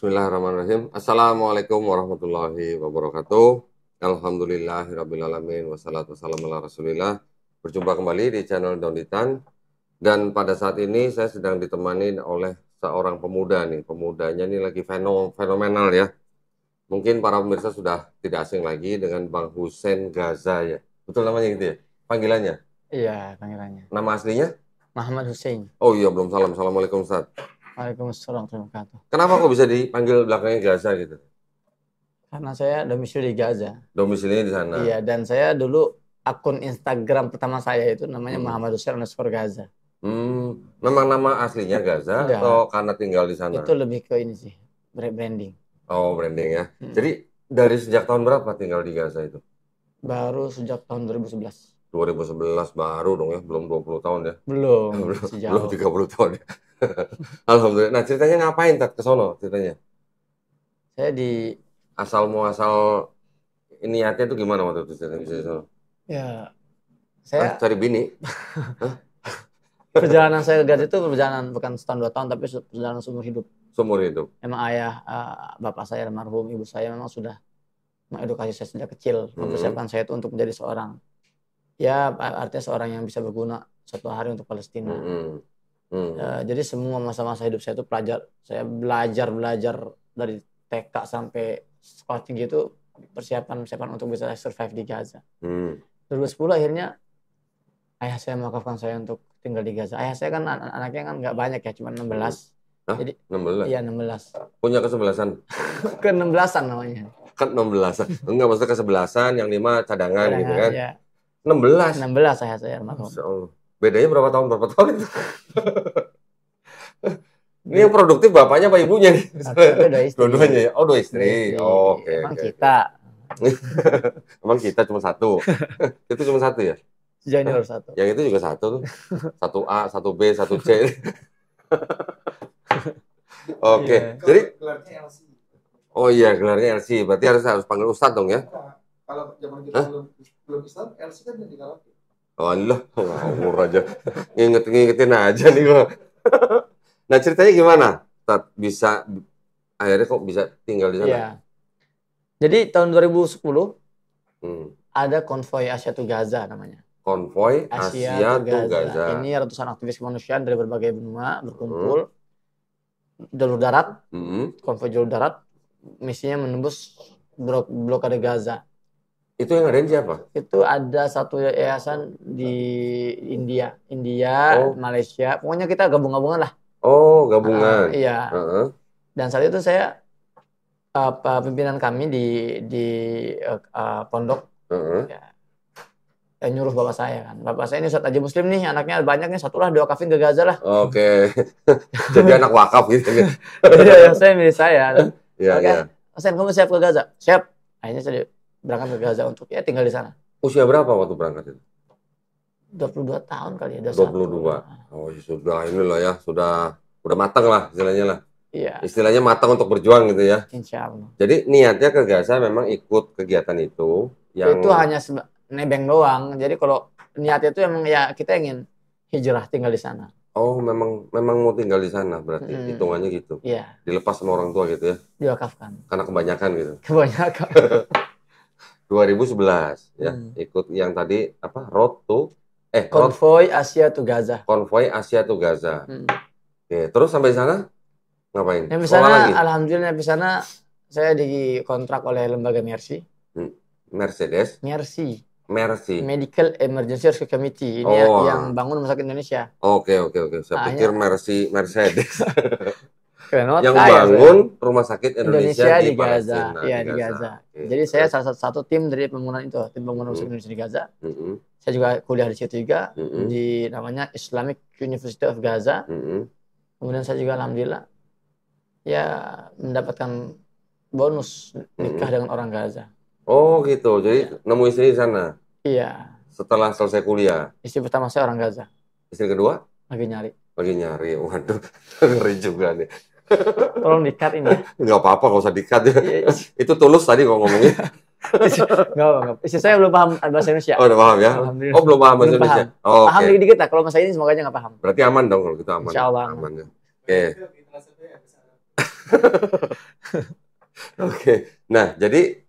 Bismillahirrahmanirrahim. Assalamualaikum warahmatullahi wabarakatuh. Alhamdulillahirrabbilalamin. Wassalatu wassalamu ala rasulillah. Berjumpa kembali di channel Daunitan. Dan pada saat ini saya sedang ditemani oleh seorang pemuda nih. Pemudanya ini lagi fenomenal ya. Mungkin para pemirsa sudah tidak asing lagi dengan Bang Hussein Gaza ya. Betul namanya gitu ya? Panggilannya? Iya, panggilannya. Nama aslinya? Muhammad Hussein. Oh iya, belum salam. Assalamualaikum Ustaz. Waalaikumsalam warahmatullahi wabarakatuh. Kenapa kok bisa dipanggil belakangnya Gaza gitu? Karena saya domisili di Gaza. Domisilinya di sana? Iya, dan saya dulu akun Instagram pertama saya itu namanya Hmm. Muhammad Hussein _ Gaza. Memang nama aslinya Gaza Enggak. atau karena tinggal di sana? Itu lebih ke ini sih, branding. Oh, branding ya. Jadi dari sejak tahun berapa tinggal di Gaza itu? Baru sejak tahun 2011. 2011 baru dong ya, belum 20 tahun ya. Belum, Belum masih jauh. 30 tahun ya. Alhamdulillah. Nah, ceritanya ngapain Tat ke sono ceritanya? Saya di Asal muasal niatnya itu gimana waktu itu ceritanya bisa di sono? ya saya Cari bini? perjalanan saya ke Gaza itu perjalanan bukan setahun 2 tahun tapi perjalanan seumur hidup. Seumur hidup. Emang ayah, bapak saya almarhum, ibu saya memang sudah mengedukasi saya sejak kecil, mempersiapkan saya itu untuk menjadi seorang, ya artinya seorang yang bisa berguna suatu hari untuk Palestina. Jadi semua masa-masa hidup saya itu saya belajar dari TK sampai sekolah tinggi itu persiapan untuk bisa survive di Gaza. 2010 akhirnya ayah saya mewakafkan saya untuk tinggal di Gaza. Ayah saya kan anaknya kan nggak banyak ya, cuma 16. Hah? Jadi 16? iya 16. Punya kesebelasan? Ke-16an namanya. Kan 16an. Enggak, maksudnya kesebelasan, yang 5 cadangan gitu kan. Ya. 16? 16 ayah saya almarhum. Masya Allah. Bedanya berapa tahun itu? Ini yang produktif bapaknya apa ibunya nih? Dua istri. Dua-duanya ya? Oh, 2 istri. Oh, oke. Emang kita. Emang kita cuma 1. Itu cuma 1 ya? Sejauh ini baru 1. Yang itu juga 1 tuh. 1A, 1B, 1C. Oke. Jadi gelarnya LC. oh iya, gelarnya LC. Berarti harus panggil Ustadz dong ya? Kalau zaman kita belum Islam, LC kan jadi galak. Oh Allah, ngawur aja. Ngingetin aja nih gua. Nah, ceritanya gimana? Akhirnya kok bisa tinggal di sana? Iya. Jadi tahun 2010 ada konvoy Asia to Gaza namanya. Konvoy Asia to Gaza. Ini ratusan aktivis kemanusiaan dari berbagai benua berkumpul jalur darat, konvoy jalur darat, misinya menembus blokade Gaza. Itu yang ngadain siapa? Itu ada satu yayasan di India, Malaysia. Pokoknya kita gabungan lah. Oh, gabungan. Iya. Dan saat itu saya pimpinan kami di pondok nyuruh bapak saya kan. Bapak saya ini Ustadz Haji Muslim nih, anaknya banyak nih, satulah wakafin ke Gaza lah. Oke. Jadi anak wakaf gitu. Iya, saya milih saya. Iya. Hasan, kamu siap ke Gaza? Siap. Akhirnya saya berangkat ke Gaza untuk tinggal di sana. Usia berapa waktu berangkat itu? 22 tahun kali ya. 22. Oh, sudah inilah ya, sudah matang lah istilahnya lah. Iya. Istilahnya matang untuk berjuang gitu ya. Insya Allah. Jadi niatnya ke Gaza memang ikut kegiatan itu. Itu hanya nebeng doang. Jadi kalau niatnya itu emang ya kita ingin hijrah tinggal di sana. Oh, memang mau tinggal di sana berarti hitungannya gitu. Iya. Dilepas sama orang tua gitu ya. Diwakafkan. Karena kebanyakan gitu. Kebanyakan. 2011 ya, ikut yang tadi apa? Konvoy Asia to Gaza. Konvoy Asia to Gaza. Oke, terus sampai sana ngapain? Di sana alhamdulillah di sana saya dikontrak oleh lembaga Mercy. Mercy. Medical Emergency Rescue Committee. Ini yang bangun Rumah Sakit Indonesia. Oke. Saya pikir Mercedes. Yang bangun Rumah Sakit Indonesia di Gaza. Iya, di Gaza. Jadi saya salah satu tim dari pembangunan itu, tim pembangunan Rumah Sakit Indonesia di Gaza. Saya juga kuliah di situ juga, di namanya Islamic University of Gaza. Kemudian saya juga alhamdulillah ya mendapatkan bonus nikah dengan orang Gaza. Oh gitu, jadi nemu istri di sana? Iya. Setelah selesai kuliah? Istri pertama saya orang Gaza. Istri kedua? Lagi nyari. Waduh, ngeri juga nih. Tolong di-cut ini. Nggak apa-apa, nggak usah di-cut ya. Itu tulus tadi kok ngomongnya. Nggak. Istri saya belum paham bahasa Indonesia. Oh, udah paham ya? Oh, belum paham bahasa Indonesia? Oh, paham dikit-dikit lah, kalau masa ini semoga aja nggak paham. Berarti aman dong kalau gitu, aman. Insya Allah. Aman ya. Oke. Oke. Nah, jadi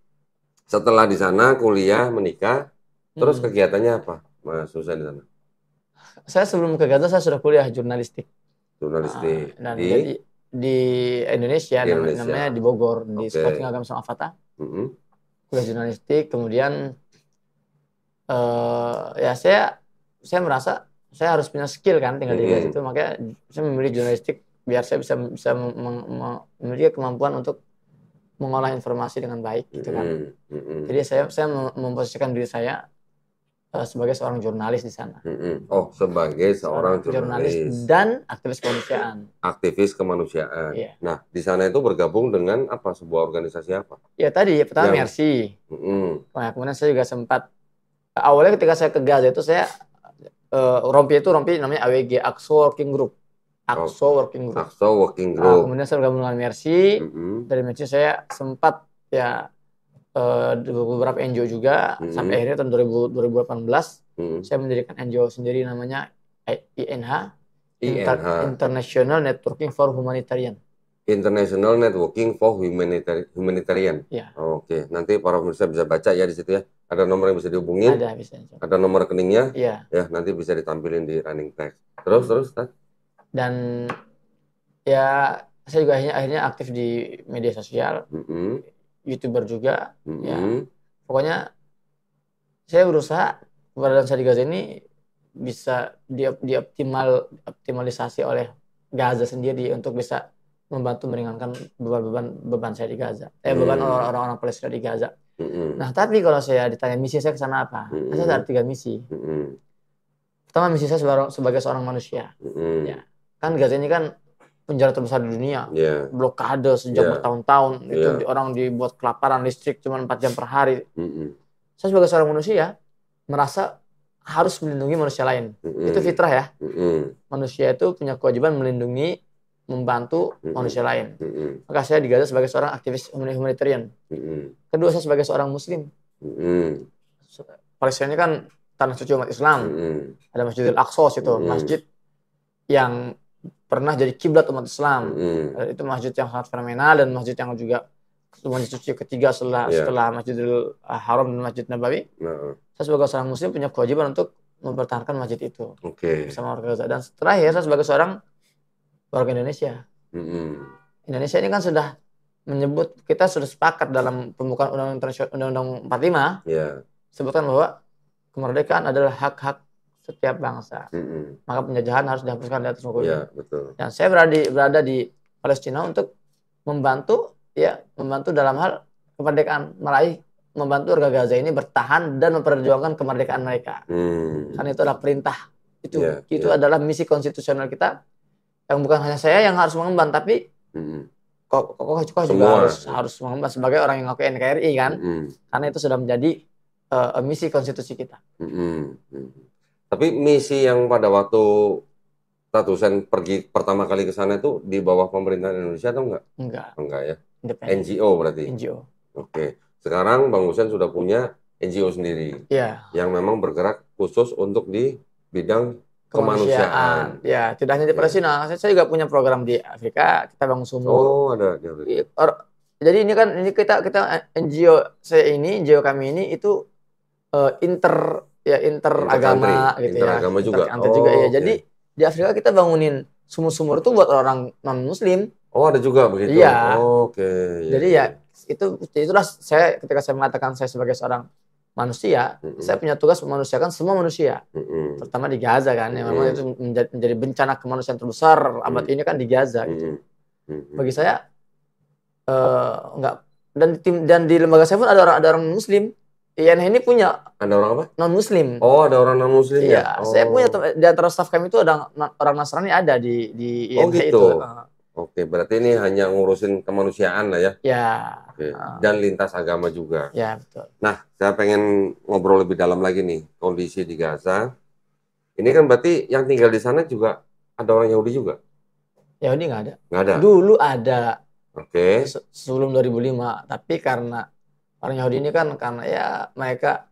setelah di sana kuliah, menikah, terus kegiatannya apa, Mas Husain di sana? Saya sebelum ke Gaza saya sudah kuliah jurnalistik. Jurnalistik Dan di jadi di Indonesia, Di Indonesia. namanya di Bogor, di Oke. Sekolah Tinggi Agama Islam Al-Fatah. Kuliah jurnalistik, kemudian ya saya merasa saya harus punya skill kan tinggal di Gaza itu, makanya saya memilih jurnalistik biar saya bisa memiliki kemampuan untuk mengolah informasi dengan baik gitu kan. Jadi saya memposisikan diri saya sebagai seorang jurnalis di sana. Oh, sebagai seorang jurnalis dan aktivis kemanusiaan. Aktivis kemanusiaan. Iya. Nah, di sana itu bergabung dengan apa? Sebuah organisasi apa? Ya tadi pertama Mercy. Nah, kemudian saya juga sempat awalnya ketika saya ke Gaza itu saya rompi namanya AWG, Aqsa Working Group. Aqsa Working Group. Aqsa Working Group. Kemudian saya bergabung dengan Mercy. Dari Mercy saya sempat ya beberapa NGO juga sampai akhirnya tahun 2018 saya mendirikan NGO sendiri namanya INH, International Networking for Humanitarian. International Networking for Humanitarian. Ya. Oke, nanti para pemirsa bisa baca ya di situ ya. Ada nomor yang bisa dihubungin. Ada, bisa. Ada nomor rekeningnya. Iya. Ya, nanti bisa ditampilin di running text. Terus. Dan ya saya juga akhirnya aktif di media sosial. YouTuber juga, ya pokoknya saya berusaha keberadaan saya di Gaza ini bisa dioptimalisasi oleh Gaza sendiri untuk bisa membantu meringankan beban saya di Gaza, beban orang-orang Palestina di Gaza. Nah tapi kalau saya ditanya misi saya ke sana apa, saya ada 3 misi. Pertama, misi saya sebagai seorang manusia, ya kan Gaza ini kan penjara terbesar di dunia, blokade sejak bertahun-tahun, itu orang dibuat kelaparan, listrik cuma 4 jam per hari. Saya sebagai seorang manusia merasa harus melindungi manusia lain. Itu fitrah ya. Manusia itu punya kewajiban melindungi, membantu manusia lain. Maka saya di Gaza sebagai seorang aktivis humanitarian. Kedua, saya sebagai seorang muslim. Palestina ini kan tanah suci umat Islam. Ada Masjidil Aqsa itu, masjid yang pernah jadi kiblat umat Islam. Itu masjid yang sangat fenomenal dan masjid yang juga masjid suci ketiga setelah Masjidil Haram dan Masjid Nabawi. Saya sebagai seorang muslim punya kewajiban untuk mempertahankan masjid itu bersama warga Gaza. Dan terakhir saya sebagai seorang warga Indonesia. Indonesia ini kan sudah menyebut, kita sudah sepakat dalam pembukaan Undang-Undang 45 sebutkan bahwa kemerdekaan adalah hak-hak setiap bangsa. Maka penjajahan harus dihapuskan di atas muka bumi. Dan saya berada di Palestina untuk membantu dalam hal kemerdekaan, membantu warga Gaza ini bertahan dan memperjuangkan kemerdekaan mereka. Karena itu adalah perintah. Itu adalah misi konstitusional kita yang bukan hanya saya yang harus mengemban, tapi kokoh juga harus mengemban sebagai orang yang ngaku NKRI kan. Karena itu sudah menjadi misi konstitusi kita. Tapi misi yang pada waktu Husain pergi pertama kali ke sana itu di bawah pemerintahan Indonesia atau enggak? Enggak ya. NGO berarti. NGO. Oke. Sekarang Bang Husain sudah punya NGO sendiri. Yang memang bergerak khusus untuk di bidang kemanusiaan. Ya, tidak hanya di Palestina. Saya juga punya program di Afrika. Kita bangun sumur. Oh, ada. Jadi ini kita NGO kami ini itu interagama gitu ya. Interagama juga. Juga ya. Jadi di Afrika kita bangunin sumur-sumur itu buat orang non-muslim. Oh, ada juga begitu. Iya. Jadi ya itulah saya ketika saya mengatakan saya sebagai seorang manusia, saya punya tugas memanusiakan semua manusia. Terutama di Gaza kan, yang memang itu menjadi bencana kemanusiaan terbesar abad ini kan di Gaza gitu. Bagi saya enggak, dan di lembaga saya pun ada orang muslim. INH ini punya. Ada orang apa? Non-muslim. Oh, ada orang non-muslim ya? Saya punya di antara staf kami itu ada orang Nasrani ada di INH gitu. itu. Oke, berarti ini hanya ngurusin kemanusiaan lah ya? Ya. Oke. Dan lintas agama juga. Ya, betul. Nah, saya pengen ngobrol lebih dalam lagi nih, kondisi di Gaza. Ini kan berarti yang tinggal di sana juga ada orang Yahudi juga? Yahudi nggak ada. Nggak ada? Dulu ada. Oke. Sebelum 2005. Tapi karena orang Yahudi ini kan karena ya mereka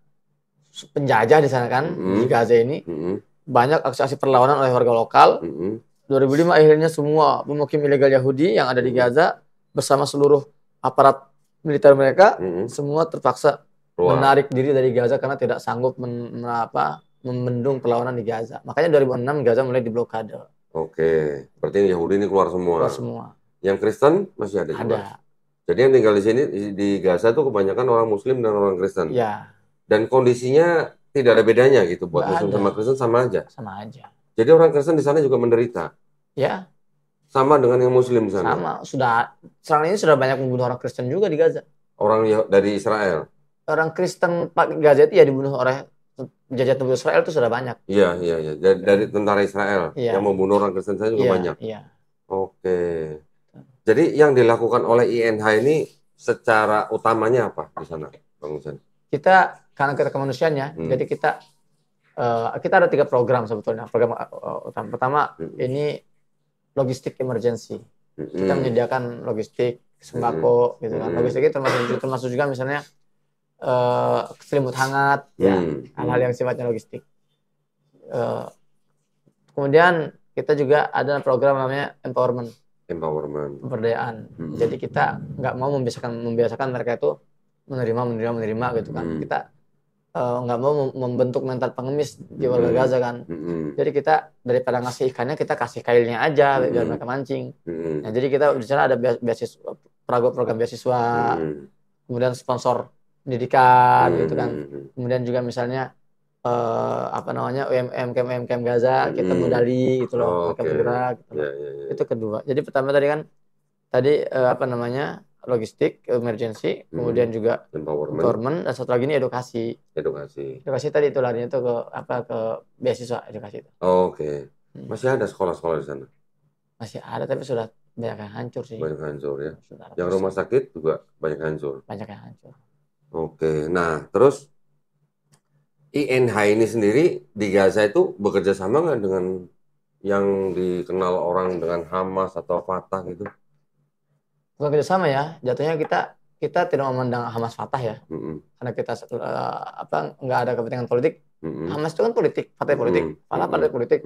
penjajah di sana kan, di Gaza ini. Banyak aksi-aksi perlawanan oleh warga lokal. 2005 akhirnya semua pemukim ilegal Yahudi yang ada di Gaza bersama seluruh aparat militer mereka semua terpaksa menarik diri dari Gaza karena tidak sanggup membendung perlawanan di Gaza. Makanya 2006 Gaza mulai diblokade. Oke, berarti Yahudi ini keluar semua. Keluar semua. Yang Kristen masih ada juga. Ada. Jadi yang tinggal di sini di Gaza tuh kebanyakan orang Muslim dan orang Kristen. Ya. Dan kondisinya tidak ada bedanya gitu buat Nggak Muslim ada. sama Kristen sama aja. Sama aja. Jadi orang Kristen di sana juga menderita. Ya. Sama dengan yang Muslim di sana. Sama. Sekarang ini sudah banyak membunuh orang Kristen juga di Gaza. Orang dari Israel. Orang Kristen Gaza itu ya dibunuh oleh penjajah tubuh Israel itu sudah banyak. Iya. Dari tentara Israel yang membunuh orang Kristen saya juga banyak. Iya. Oke. Jadi yang dilakukan oleh INH ini secara utamanya apa di sana, Bang Husein? Kita karena kita kemanusiaan ya, jadi kita ada 3 program sebetulnya. Program utama pertama ini logistik emergency. Kita menyediakan logistik sembako gitu kan. Logistik itu termasuk juga misalnya selimut hangat ya, hal-hal yang sifatnya logistik. Kemudian kita juga ada program namanya empowerment. Pemberdayaan. Jadi kita nggak mau membiasakan mereka itu menerima gitu kan. Kita nggak mau membentuk mental pengemis di warga Gaza kan. Jadi kita daripada ngasih ikannya kita kasih kailnya aja biar mereka mancing. Nah, jadi kita di sana ada beasiswa, program beasiswa, kemudian sponsor pendidikan gitu kan. Kemudian juga misalnya UMKM Gaza kita modali gitu loh, mereka bergerak gitu loh. Itu kedua. Jadi pertama tadi kan logistik emergency, kemudian juga empowerment, dan satu lagi ini edukasi tadi itu larinya itu ke beasiswa edukasi itu. Oke. Masih ada sekolah-sekolah di sana? Masih ada tapi sudah banyak yang hancur sih. Banyak hancur ya. Yang rumah sakit juga banyak hancur. Banyak yang hancur. Oke. Nah, terus INH ini sendiri di Gaza itu bekerja sama nggak dengan yang dikenal orang dengan Hamas atau Fatah gitu? Bukan kerjasama ya, jatuhnya kita tidak memandang Hamas Fatah ya, karena kita nggak ada kepentingan politik. Hamas itu kan politik, partai politik, Fatah partai politik.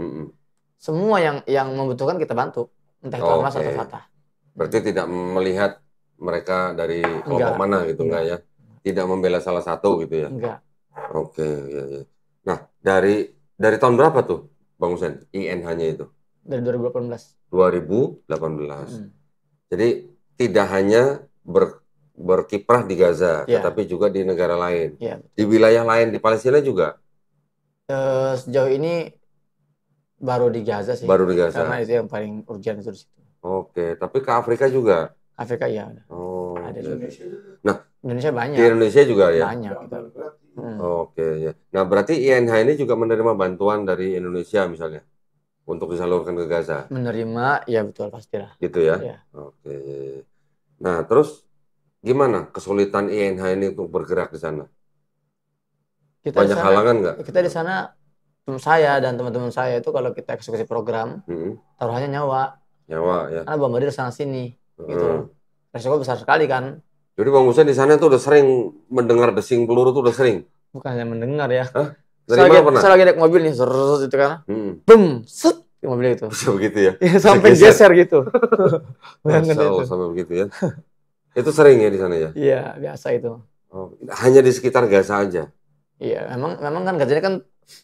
Semua yang membutuhkan kita bantu, entah itu Hamas atau Fatah. Berarti tidak melihat mereka dari kelompok mana gitu enggak ya? Tidak membela salah satu gitu ya? Enggak. Oke, ya. Nah, dari tahun berapa tuh, Bang Husein, INH-nya itu? Dari 2018. 2018. Jadi tidak hanya berkiprah di Gaza, tetapi juga di negara lain. Di wilayah lain di Palestina juga? Sejauh ini baru di Gaza sih. Baru di Gaza. Karena itu yang paling urgent itu di situ. Oke, tapi ke Afrika juga? Afrika iya. Oh, ada juga. Nah, Indonesia banyak. Di Indonesia juga ya? Banyak. Oke, ya. Nah, berarti INH ini juga menerima bantuan dari Indonesia misalnya untuk disalurkan ke Gaza? Menerima, ya betul pastilah. Gitu ya? Ya. Oke. Nah, terus gimana kesulitan INH ini untuk bergerak di sana? Banyak halangan nggak? Kita di sana, saya dan teman-teman saya itu kalau kita eksekusi program, taruhannya nyawa. Nyawa ya. Karena bombardir sana sini, gitu. Resiko besar sekali kan. Jadi Bang Husein di sana tuh udah sering mendengar desing peluru tuh udah sering? Bukan hanya mendengar ya. Hah? Saya lagi naik mobil nih, itu kan, bum, set di mobil itu. Bisa begitu ya? Sampai geser gitu. Masya Allah, sampai begitu ya. Itu sering ya di sana ya? Iya, biasa itu. Oh, hanya di sekitar Gaza aja? Iya, memang kan Gaza ini kan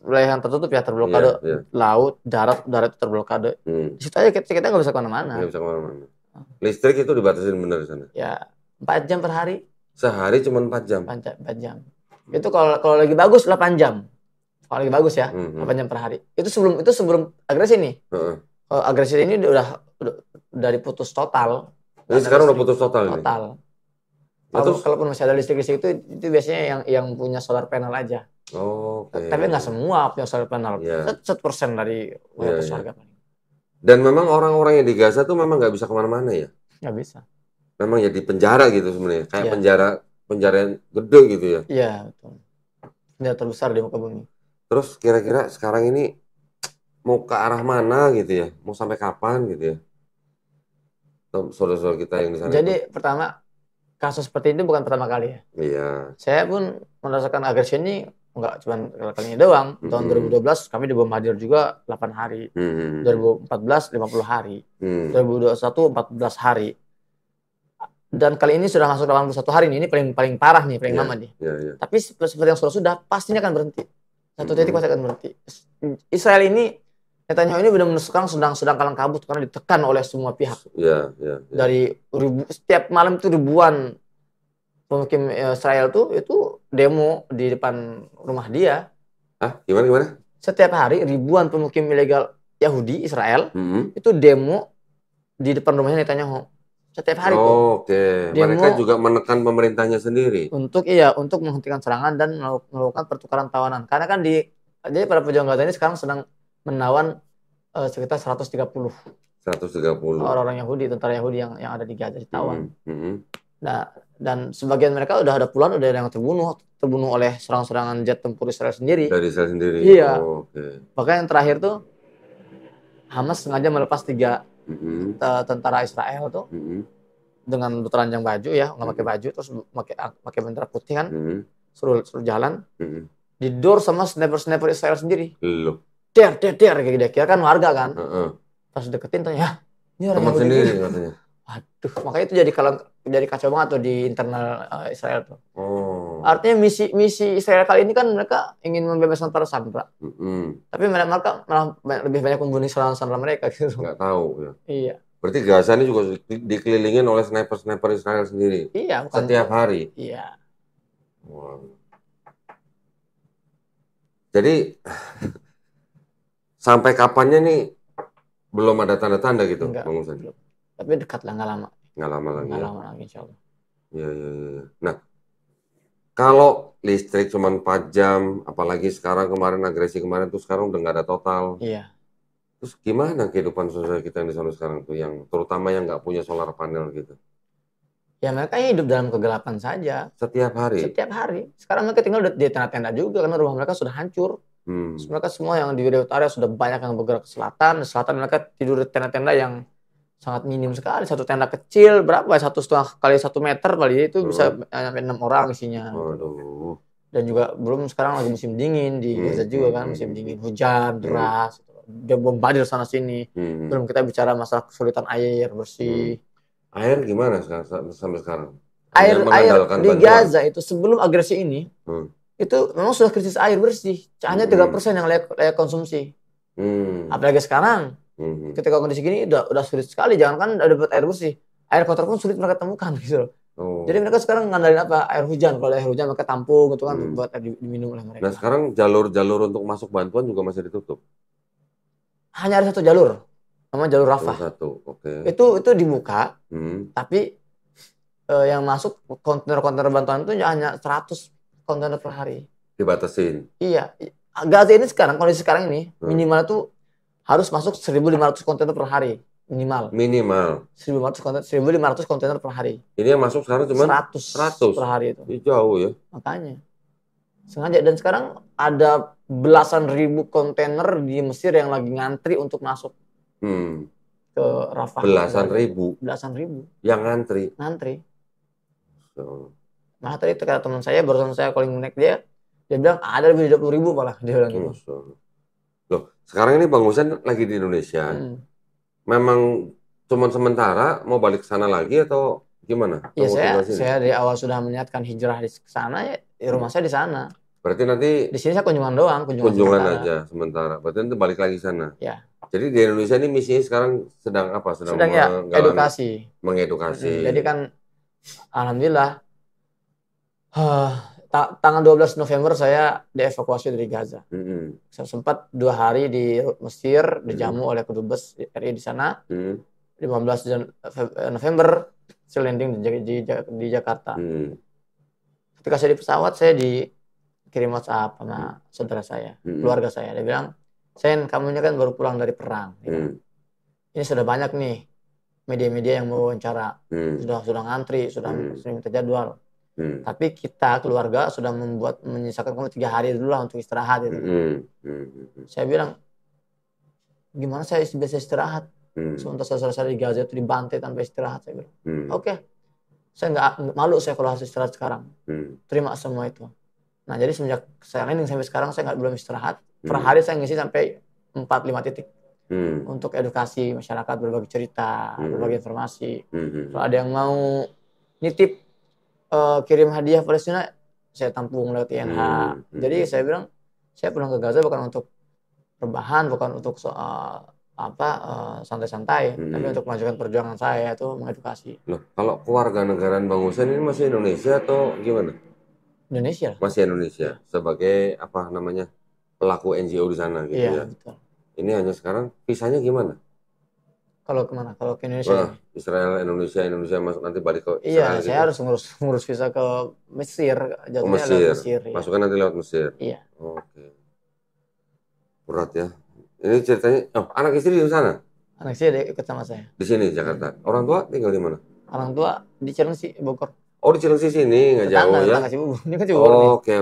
wilayah yang tertutup ya, terblokade. Laut, darat terblokade. Di situ aja kita nggak bisa kemana-mana. Nggak bisa kemana-mana. Listrik itu dibatasin benar di sana? Ya, 4 jam per hari. Sehari cuma 4 jam? 4 jam. Itu kalau lagi bagus 8 jam. Kalau lagi bagus ya, 8 jam per hari. Itu sebelum agresi nih. Kalau agresi ini udah dari putus total. Jadi sekarang udah putus total ini? Total. Kalaupun masih ada listrik di situ, itu biasanya yang punya solar panel aja. Oke. Tapi nggak semua punya solar panel. 1% dari mayoritas warga. Dan memang orang-orang yang di Gaza tuh memang nggak bisa kemana-mana ya? Nggak bisa. Memang ya di penjara gitu sebenarnya, kayak penjara yang gede gitu ya? Iya, betul. Penjara terbesar di muka bumi. Terus kira-kira sekarang ini mau ke arah mana gitu ya? Mau sampai kapan gitu ya? Saudara-saudara kita yang di sana. Jadi pertama, kasus seperti itu bukan pertama kali ya. Iya. Saya pun merasakan agresi ini nggak cuma kali ini doang. Tahun 2012 kami dibombardir juga 8 hari. 2014 50 hari. 2021 14 hari. Dan kali ini sudah masuk 81 hari nih, ini paling parah nih, paling lama nih. Tapi seperti yang sudah pastinya akan berhenti. Satu titik pasti akan berhenti. Israel ini, Netanyahu ini benar-benar sekarang sedang kalang kabut karena ditekan oleh semua pihak. Dari setiap malam itu ribuan pemukim Israel itu demo di depan rumah dia. Gimana? Setiap hari ribuan pemukim ilegal Yahudi Israel itu demo di depan rumahnya Netanyahu. Setiap hari Oke. Mereka juga menekan pemerintahnya sendiri. Untuk menghentikan serangan dan melakukan pertukaran tawanan. Karena kan jadi para pejuang Gaza ini sekarang sedang menawan sekitar 130 orang-orang Yahudi, tentara Yahudi yang ada di Gaza ditawan. Nah, dan sebagian mereka udah ada puluhan udah yang terbunuh oleh serangan-serangan jet tempur Israel sendiri. Dari Israel sendiri. Iya. Bahkan yang terakhir tuh Hamas sengaja melepas 3 tentara Israel tuh dengan telanjang baju ya, nggak pakai baju, terus pakai bendera putih kan, suruh jalan, didor sama sniper Israel sendiri. Der kayak gitu, kira kan warga kan, pas deketin tanya, ini orang Yahudi sendiri katanya. Waduh, makanya itu jadi kacau banget tuh di internal Israel tuh. Artinya misi Israel kali ini kan mereka ingin membebaskan para sandera. Tapi mereka malah lebih banyak membunuh sandera mereka gitu. Nggak tahu ya. Iya. Berarti Gaza ini juga dikelilingin oleh sniper Israel sendiri. Iya. Setiap hari. Iya. Wow. Jadi sampai kapannya nih belum ada tanda-tanda gitu, Bang Husain? Tapi dekat lah, nggak lama. Nggak lama lagi, insya Allah. Iya. Nah, kalau listrik cuma 4 jam, apalagi kemarin agresi kemarin tuh sekarang udah nggak ada total. Iya. Terus gimana kehidupan sosial kita yang di sana sekarang tuh, yang terutama yang nggak punya solar panel gitu? Ya mereka hidup dalam kegelapan saja. Setiap hari? Setiap hari. Sekarang mereka tinggal di tenda-tenda juga karena rumah mereka sudah hancur. Mereka semua yang di wilayah utara sudah banyak yang bergerak ke selatan. Di selatan mereka tidur di tenda-tenda yang sangat minim sekali. Satu tenda kecil, berapa? 1,5 kali 1 meter kali itu bisa sampai 6 orang isinya. Waduh. Dan juga belum sekarang lagi musim dingin di Gaza juga kan, musim dingin, hujan deras, dia bombardir sana sini. Belum kita bicara masalah kesulitan air bersih. Air gimana sampai sekarang? Air di Gaza itu sebelum agresi ini itu memang sudah krisis air bersih. Hanya 3% yang layak konsumsi. Apalagi sekarang. Ketika kondisi gini udah sulit sekali, jangankan dapat air bersih, air kotor pun sulit mereka temukan gitu. Jadi mereka sekarang ngandalin apa? Air hujan. Kalau air hujan mereka tampung gitu kan buat air diminum oleh mereka. Nah sekarang jalur untuk masuk bantuan juga masih ditutup. Hanya ada 1 jalur, namanya jalur Rafah. Itu dibuka, tapi yang masuk kontainer bantuan itu hanya 100 kontainer per hari. Dibatasin. Iya. Gaza ini sekarang, kondisi sekarang ini minimal itu harus masuk 1.500 kontainer per hari. Minimal. 1.500 kontainer per hari. Ini yang masuk sekarang cuma 100 per hari itu. Jauh ya. Makanya. Sengaja. Dan sekarang ada belasan ribu kontainer di Mesir yang lagi ngantri untuk masuk ke Rafah. Belasan ribu? Belasan ribu. Yang ngantri? Nah tadi kata teman saya, barusan saya calling connect dia bilang ada lebih dari 20.000 malah. Dia bilang gitu. Loh, sekarang ini Bang Husain lagi di Indonesia. Memang cuma sementara mau balik ke sana lagi atau gimana? Iya, saya dari awal sudah meniatkan hijrah di sana, ya rumah saya di sana. Berarti nanti di sini saya kunjungan doang, kunjungan aja sementara. Berarti nanti balik lagi sana. Ya. Jadi di Indonesia ini misinya sekarang sedang apa? Sedang edukasi. Mengedukasi. Jadi kan alhamdulillah tanggal 12 November saya dievakuasi dari Gaza. Saya sempat 2 hari di Mesir, dijamu oleh kedubes RI di sana. 15 November saya landing di Jakarta. Ketika saya di pesawat, saya dikirim WhatsApp sama saudara saya, keluarga saya. Dia bilang, "Sen, kamu ini kan baru pulang dari perang. Ini sudah banyak nih media-media yang mau wawancara, sudah ngantri, sudah minta jadwal. Tapi kita keluarga sudah menyisakan kamu 3 hari dulu lah untuk istirahat gitu." Saya bilang, gimana saya bisa istirahat? Sementara saudara-saudara di Gaza itu dibantai tanpa istirahat. Saya bilang, oke. Saya nggak malu saya kalau harus istirahat sekarang. Terima semua itu. Nah jadi semenjak saya landing sampai sekarang saya belum istirahat. Per hari saya ngisi sampai 4-5 titik. Untuk edukasi masyarakat, berbagi cerita, berbagi informasi. Kalau ada yang mau nitip kirim hadiah Palestina, saya tampung lewat INH. Jadi saya bilang, saya pulang ke Gaza bukan untuk rebahan, bukan untuk soal santai-santai, tapi untuk melanjutkan perjuangan saya itu mengedukasi. Loh, kalau kewarganegaraan Bang Hussein ini masih Indonesia atau gimana? Indonesia. Masih Indonesia sebagai apa namanya pelaku NGO di sana gitu ya. Betul. Ini hanya sekarang visanya gimana? Kalau kemana? Kalau ke Indonesia? Israel, Indonesia masuk nanti balik ke Iya, Israel saya harus ngurus visa ke Mesir, jatuhnya Mesir. lewat Mesir. Masukkan nanti lewat Mesir. Iya. Oke. Berat ya. Ini ceritanya, anak istri di sana? Anak saya ikut sama saya. Di sini Jakarta. Orang tua tinggal di mana? Orang tua di Cilengsi, Bogor. Oh, di Cilengsi sini, nggak jauh ya? Ini kan Cibubur nih. Oke,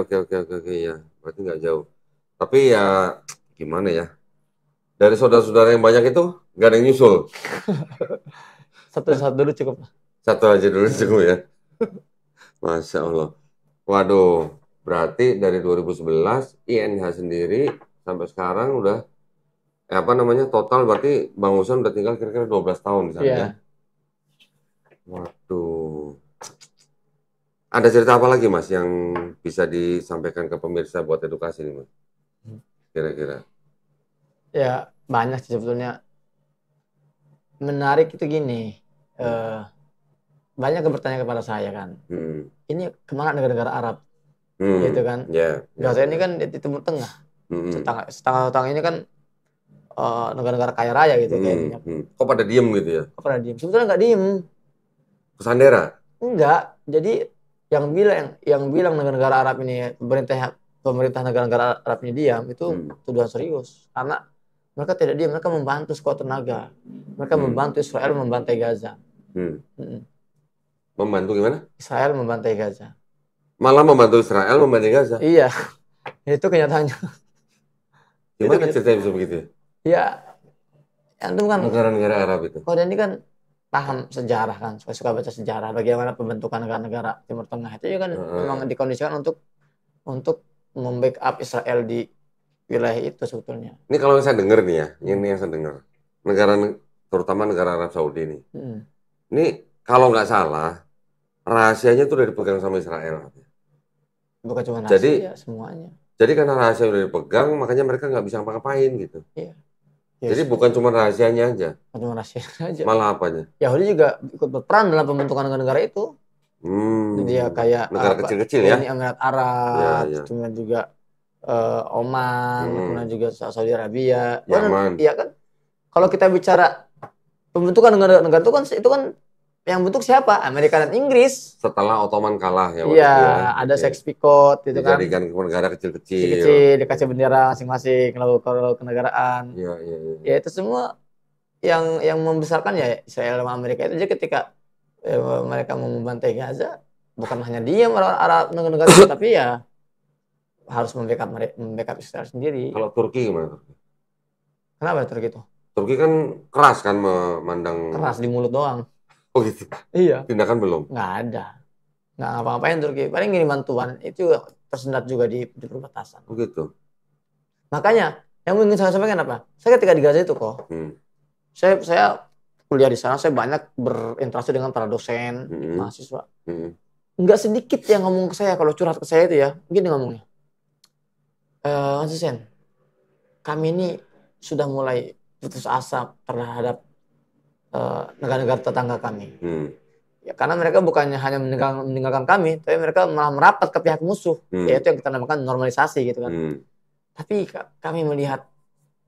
ya. Berarti nggak jauh. Tapi ya gimana ya? Dari saudara-saudara yang banyak itu nggak ada yang nyusul. Satu dulu cukup. Satu aja dulu cukup ya. Masya Allah. Waduh, berarti dari 2011 INH sendiri sampai sekarang udah total berarti Bang Hussein udah tinggal kira-kira 12 tahun di sana ya. Waduh. Ada cerita apa lagi Mas yang bisa disampaikan ke pemirsa buat edukasi nih Mas? Kira-kira. Ya, banyak sih sebetulnya. Menarik itu gini. Banyak yang bertanya kepada saya kan. Ini kemana negara-negara Arab? Gitu kan. Gaza ini kan di Timur Tengah. Setengah ini kan negara-negara kaya raya gitu kayaknya. Kok pada diem gitu ya? Kok pada diem? Sebetulnya nggak diem. Kesandera? Enggak. Jadi yang bilang negara-negara Arab ini pemerintah negara-negara Arab ini diam itu tuduhan serius. Karena mereka tidak diam, mereka membantu sekuat tenaga. Mereka membantu Israel membantai Gaza. Membantu gimana? Israel membantai Gaza. Malah membantu Israel membantai Gaza? Iya. Itu kenyataannya. Gimana ceritanya bisa begitu ya? Ya, antum kan negara-negara Arab itu. Kalau ini kan paham sejarah kan, suka baca sejarah bagaimana pembentukan negara-negara Timur Tengah itu kan memang dikondisikan untuk membackup Israel di wilayah itu sebetulnya. Ini kalau saya dengar nih ya, ini yang saya dengar. Terutama negara Arab Saudi ini. Ini kalau nggak salah, rahasianya itu udah dipegang sama Israel. Bukan cuma rahasia, semuanya. Jadi karena rahasia udah dipegang, makanya mereka nggak bisa ngapa-ngapain gitu. Iya. Jadi bukan cuma rahasianya aja. Bukan cuma rahasia aja. Malah apanya? Yahudi juga ikut berperan dalam pembentukan negara-negara itu. Dia kayak negara kecil-kecil ya. Emirat Arab, kemudian juga Oman, kemudian juga Saudi Arabia. Yaman. Iya kan? Kalau kita bicara pembentukan negara-negara itu kan yang bentuk siapa? Amerika dan Inggris. Setelah Ottoman kalah ya. Iya, ada Sykes-Picot gitu kan. Dijadikan negara kecil-kecil. Kecil-kecil, dikasih bendera masing-masing, lalu kenegaraan. Iya. Ya itu semua yang membesarkan ya Israel sama Amerika itu. Jadi ketika mereka mau membantai Gaza, bukan hanya diam Arab negara itu, tapi ya harus membackup Israel sendiri. Kalau Turki gimana? Kenapa Turki itu? Turki kan keras kan memandang. Keras di mulut doang. Oh gitu? Iya. Tindakan belum? Nggak ada. Nggak ngapa-ngapain Turki. Paling ngirim bantuan. Itu juga tersendat juga di perbatasan. Oh gitu? Makanya, yang ingin saya sampaikan apa? Saya ketika di Gaza itu kok, saya kuliah di sana, saya banyak berinteraksi dengan para dosen, mahasiswa. Nggak sedikit yang ngomong ke saya, kalau curhat ke saya itu ya, begini ngomongnya. Mas Hussein, kami ini sudah mulai putus asa terhadap negara-negara tetangga kami. Ya, karena mereka bukannya hanya meninggalkan kami, tapi mereka malah merapat ke pihak musuh, yaitu yang kita namakan normalisasi gitu kan. Tapi kami melihat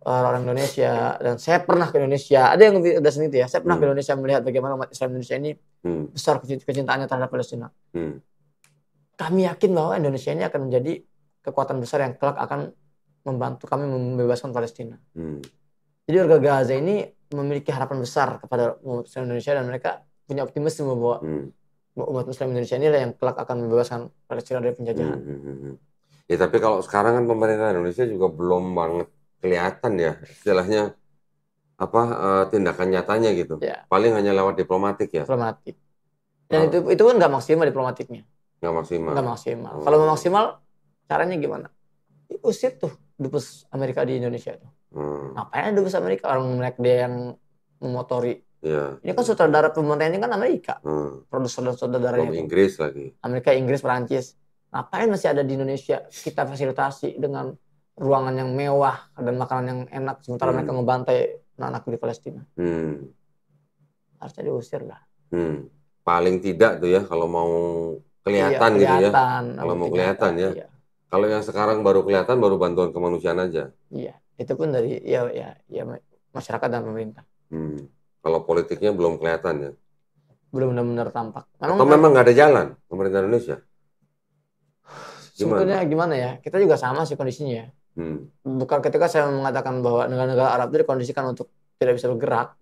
orang Indonesia, dan saya pernah ke Indonesia, ada yang udah sini ya, saya pernah ke Indonesia melihat bagaimana umat Islam Indonesia ini besar kecintaannya terhadap Palestina. Kami yakin bahwa Indonesia ini akan menjadi kekuatan besar yang kelak akan membantu kami membebaskan Palestina. Jadi warga Gaza ini memiliki harapan besar kepada umat Islam Indonesia, dan mereka punya optimisme bahwa umat Muslim Indonesia inilah yang kelak akan membebaskan Palestina dari penjajahan. Ya tapi kalau sekarang kan pemerintah Indonesia juga belum banget kelihatan ya istilahnya tindakan nyatanya gitu. Ya. Paling hanya lewat diplomatik ya. Diplomatik. Dan itu kan nggak maksimal diplomatiknya. Nggak maksimal. Nggak maksimal. Kalau mau maksimal caranya gimana? Usir tuh dubes Amerika di Indonesia tuh. Ngapain dubes Amerika? Orang mereka dia yang memotori Iya. Ini kan sutradara pemerintahnya kan Amerika. Hmm. Produser-sutradaranya Belum itu. Inggris lagi. Amerika, Inggris, Perancis. Ngapain masih ada di Indonesia? Kita fasilitasi dengan ruangan yang mewah dan makanan yang enak. Sementara mereka ngebantai anak-anak di Palestina. Harusnya diusir lah. Paling tidak tuh ya kalau mau kelihatan, iya, gitu ya. Kalau mau kelihatan ya. Iya. Kalau yang sekarang baru kelihatan baru bantuan kemanusiaan aja. Iya, itu pun dari ya masyarakat dan pemerintah. Kalau politiknya belum kelihatan ya. Belum benar-benar tampak. Atau memang nggak ada jalan pemerintah Indonesia? Sebetulnya gimana ya? Kita juga sama sih kondisinya ya. Bukan ketika saya mengatakan bahwa negara-negara Arab itu dikondisikan untuk tidak bisa bergerak.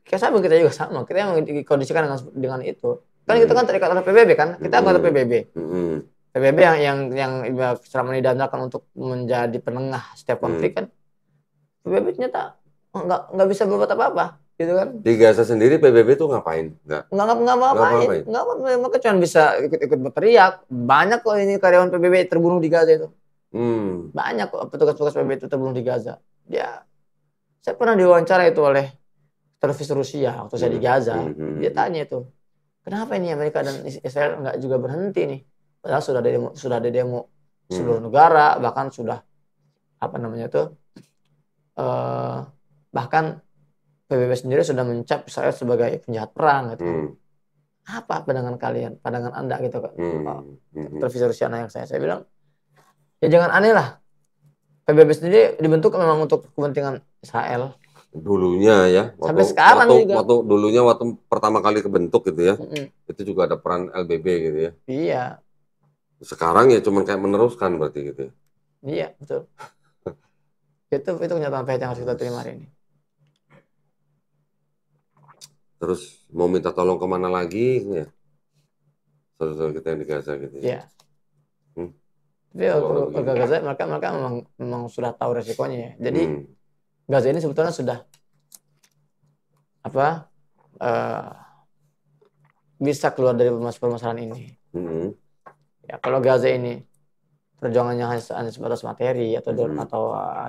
Kayak sama, kita juga sama. Kita yang dikondisikan dengan itu. Kan kita kan terikat oleh PBB kan? Kita anggota PBB. PBB yang selama ini diandalkan untuk menjadi penengah setiap konflik kan. PBB ternyata nggak bisa berbuat apa-apa. Gitu kan? Di Gaza sendiri PBB tuh ngapain? Nggak ngapain. Mereka cuma bisa ikut berteriak. Banyak kok ini karyawan PBB terbunuh di Gaza itu. Banyak kok petugas-petugas PBB itu terbunuh di Gaza. Saya pernah diwawancara itu oleh televisi Rusia waktu saya di Gaza. Dia tanya itu, kenapa ini Amerika dan Israel nggak juga berhenti nih? Padahal sudah ada demo seluruh negara, bahkan sudah bahkan PBB sendiri sudah mencap Israel sebagai penjahat perang gitu. Apa pandangan kalian, pandangan Anda gitu kan? Televisi Rusia yang saya bilang, ya jangan aneh lah. PBB sendiri dibentuk memang untuk kepentingan Israel. Dulunya ya. Sampai sekarang juga. Waktu pertama kali kebentuk gitu ya. Itu juga ada peran LBB gitu ya. Iya. Sekarang ya cuma kayak meneruskan berarti gitu ya. Iya, betul. itu kenyataan pahit yang harus kita terima hari ini. Terus mau minta tolong kemana lagi ya? Saudara kita yang di Gaza gitu ya. Iya. Tapi warga Gaza mereka memang sudah tahu resikonya ya. Jadi Gaza ini sebetulnya sudah bisa keluar dari permasalahan ini. Ya kalau Gaza ini perjuangannya hanya sebatas materi atau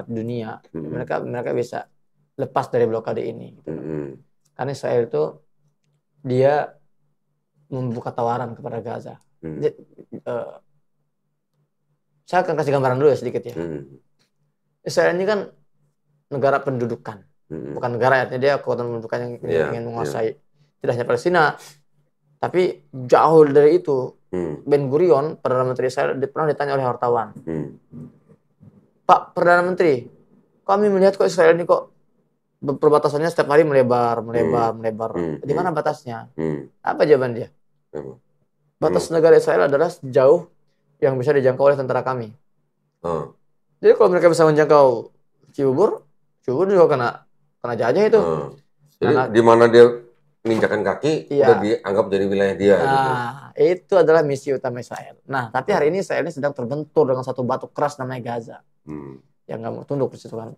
dunia, mereka bisa lepas dari blokade ini. Karena Israel itu dia membuka tawaran kepada Gaza. Saya akan kasih gambaran dulu ya sedikit ya. Israel ini kan negara pendudukan, bukan negara, artinya dia kekuatan pendudukan yang ingin menguasai tidak hanya Palestina, tapi jauh dari itu. Ben Gurion, Perdana Menteri Israel, pernah ditanya oleh wartawan, Pak Perdana Menteri, kami melihat kok Israel ini kok perbatasannya setiap hari melebar. Di mana batasnya? Apa jawaban dia? Batas negara Israel adalah sejauh yang bisa dijangkau oleh tentara kami. Jadi kalau mereka bisa menjangkau Cibubur juga kena jajah itu. Jadi di mana dia menginjakan kaki udah dianggap jadi wilayah dia. Itu adalah misi utama Israel. Nah, tapi hari ini Israel ini sedang terbentur dengan satu batu keras namanya Gaza. Yang nggak mau tunduk di situ kan.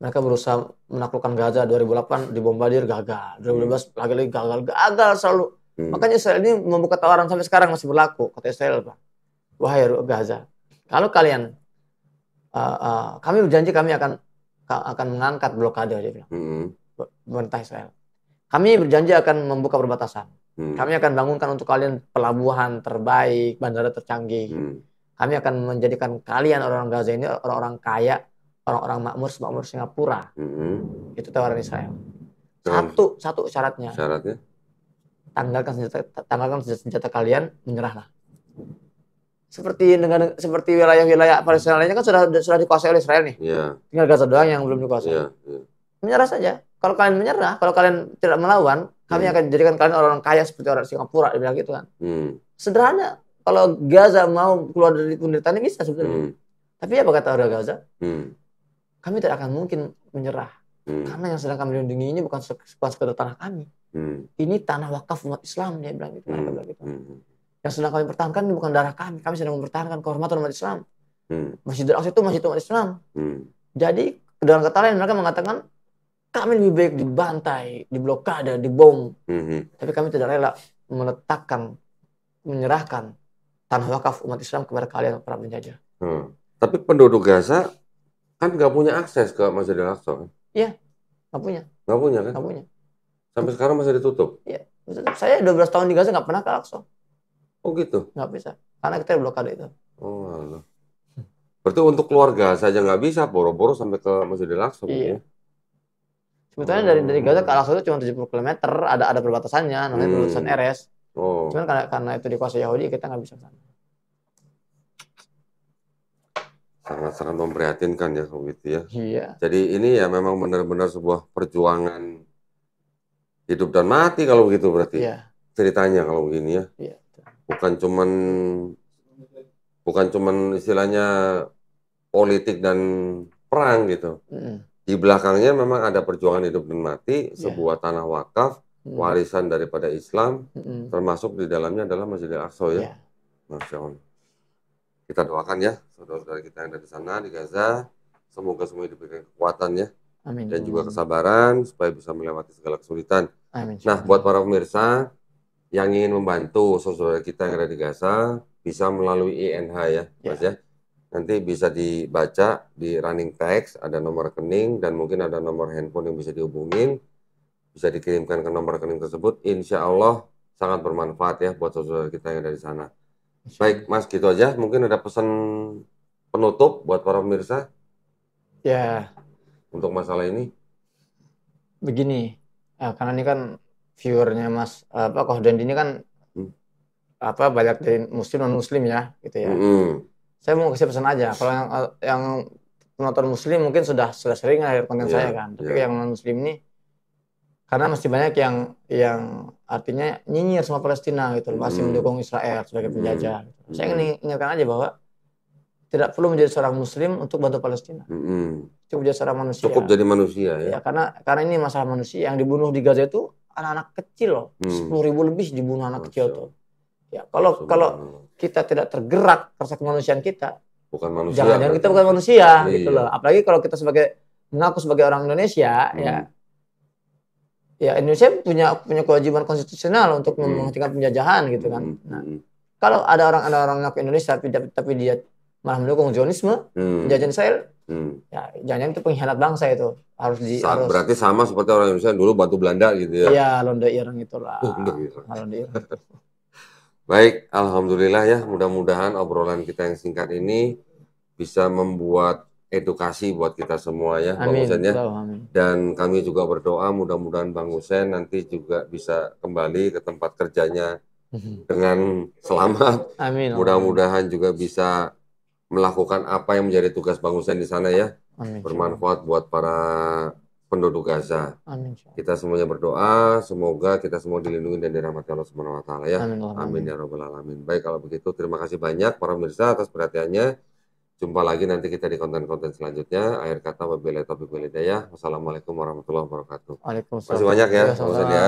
Mereka berusaha menaklukkan Gaza 2008 dibombardir gagal. 2012 lagi gagal selalu. Makanya Israel ini membuka tawaran sampai sekarang masih berlaku. Kata Israel, Pak, wahai Gaza, kalau kalian kami berjanji kami akan mengangkat blokade, dia bilang. Pemerintah Israel. Kami berjanji akan membuka perbatasan. Kami akan bangunkan untuk kalian pelabuhan terbaik, bandara tercanggih. Kami akan menjadikan kalian orang Gaza ini orang-orang kaya, orang-orang makmur Singapura. Itu tawaran Israel. Satu syaratnya. Tanggalkan senjata kalian, menyerahlah. Seperti wilayah Palestina lainnya kan sudah dikuasai oleh Israel nih. Tinggal Gaza doang yang belum dikuasai. Menyerah saja. Kalau kalian menyerah, kalau kalian tidak melawan, kami akan jadikan kalian orang kaya seperti orang Singapura, dia bilang gitu kan. Sederhana. Kalau Gaza mau keluar dari penderitaan ini bisa sebetulnya. Tapi apa kata orang Gaza? Kami tidak akan mungkin menyerah. Karena yang sedang kami lindungi ini bukan sekedar tanah kami. Ini tanah wakaf umat Islam, dia bilang gitu. Yang sedang kami pertahankan ini bukan darah kami. Kami sedang mempertahankan kehormatan umat Islam. Masjidil Aqsa itu masjid umat Islam. Jadi dengan kata lain mereka mengatakan kami lebih baik dibantai, diblokade, dibom. Tapi kami tidak rela menyerahkan tanah wakaf umat Islam kepada kalian para penjajah. Tapi penduduk Gaza kan nggak punya akses ke Masjidil Aqsa kan? Iya, nggak punya. Nggak punya kan? Nggak punya. Sampai sekarang masih ditutup? Iya. Saya 12 tahun di Gaza nggak pernah ke Al-Aqsa. Oh gitu? Nggak bisa. Karena kita blokade itu. Oh alah. Berarti untuk keluarga saja nggak bisa, boro-boro sampai ke Masjidil Aqsa. Iya. Sebetulnya dari Gaza ke Al-Aqsa itu cuma 70 km, ada perbatasannya, namanya perbatasan Erez. Oh. Cuman karena itu dikuasai Yahudi, kita nggak bisa ke sana. Sangat-sangat memprihatinkan ya kalau gitu ya. Iya. Jadi ini ya memang benar-benar sebuah perjuangan hidup dan mati kalau begitu berarti. Iya. Ceritanya kalau begini ya. Iya. Bukan cuman istilahnya politik dan perang gitu. Di belakangnya memang ada perjuangan hidup dan mati, sebuah tanah wakaf, warisan daripada Islam, termasuk di dalamnya adalah Masjidil Aqsa ya. Masya Allah. Kita doakan ya saudara-saudara kita yang ada di sana di Gaza, semoga semua diberikan kekuatan ya. Amin. Dan juga kesabaran supaya bisa melewati segala kesulitan. Amin. Nah, buat para pemirsa yang ingin membantu saudara kita yang ada di Gaza, bisa melalui INH ya, Mas ya. Nanti bisa dibaca di running text, ada nomor rekening dan mungkin ada nomor handphone yang bisa dihubungin, bisa dikirimkan ke nomor rekening tersebut. Insya Allah sangat bermanfaat ya buat saudara kita yang ada di sana. Baik, Mas, gitu aja. Mungkin ada pesan penutup buat para pemirsa? Ya. Untuk masalah ini? Begini, karena ini kan viewernya Mas Kohden ini kan banyak dari Muslim non Muslim ya, gitu ya. Saya mau kasih pesan aja. Kalau yang penonton Muslim mungkin sudah sering lihat konten saya kan. Tapi yang non Muslim ini, karena masih banyak yang artinya nyinyir sama Palestina gitu, masih mendukung Israel sebagai penjajah. Gitu. Saya ingin ingatkan aja bahwa tidak perlu menjadi seorang Muslim untuk bantu Palestina. Cukup jadi seorang manusia. Cukup jadi manusia ya. Karena ini masalah manusia. Yang dibunuh di Gaza itu anak-anak kecil loh. 10.000 lebih dibunuh anak kecil tuh. Ya kalau kita tidak tergerak rasa kemanusiaan kita, bukan manusia. Jangan-jangan kita bukan manusia gitu loh. Apalagi kalau kita mengaku sebagai orang Indonesia ya Indonesia punya kewajiban konstitusional untuk menghentikan penjajahan gitu kan. Nah, kalau ada orang ngaku Indonesia tapi dia malah mendukung Zionisme, penjajahan Israel, ya jangan-jangan itu pengkhianat bangsa itu. Berarti sama seperti orang Indonesia dulu bantu Belanda gitu ya. Iya, Londe Ireng itulah. Londe Ireng. Baik, alhamdulillah ya, mudah-mudahan obrolan kita yang singkat ini bisa membuat edukasi buat kita semua ya, Bang Husein ya. Dan kami juga berdoa mudah-mudahan Bang Husein nanti juga bisa kembali ke tempat kerjanya dengan selamat. Amin. Mudah-mudahan juga bisa melakukan apa yang menjadi tugas Bang Husein di sana ya. Amin. Bermanfaat buat para penduduk Gaza. Amin. Kita semuanya berdoa, semoga kita semua dilindungi dan dirahmati Allah Subhanahu wa taala ya. Amin ya rabbal alamin. Baik, kalau begitu terima kasih banyak para pemirsa atas perhatiannya. Jumpa lagi nanti kita di konten-konten selanjutnya. Akhir kata wabillahi taufiq wal hidayah. Wassalamualaikum warahmatullahi wabarakatuh. Waalaikumsalam. Masih banyak ya, Bang Husein ya.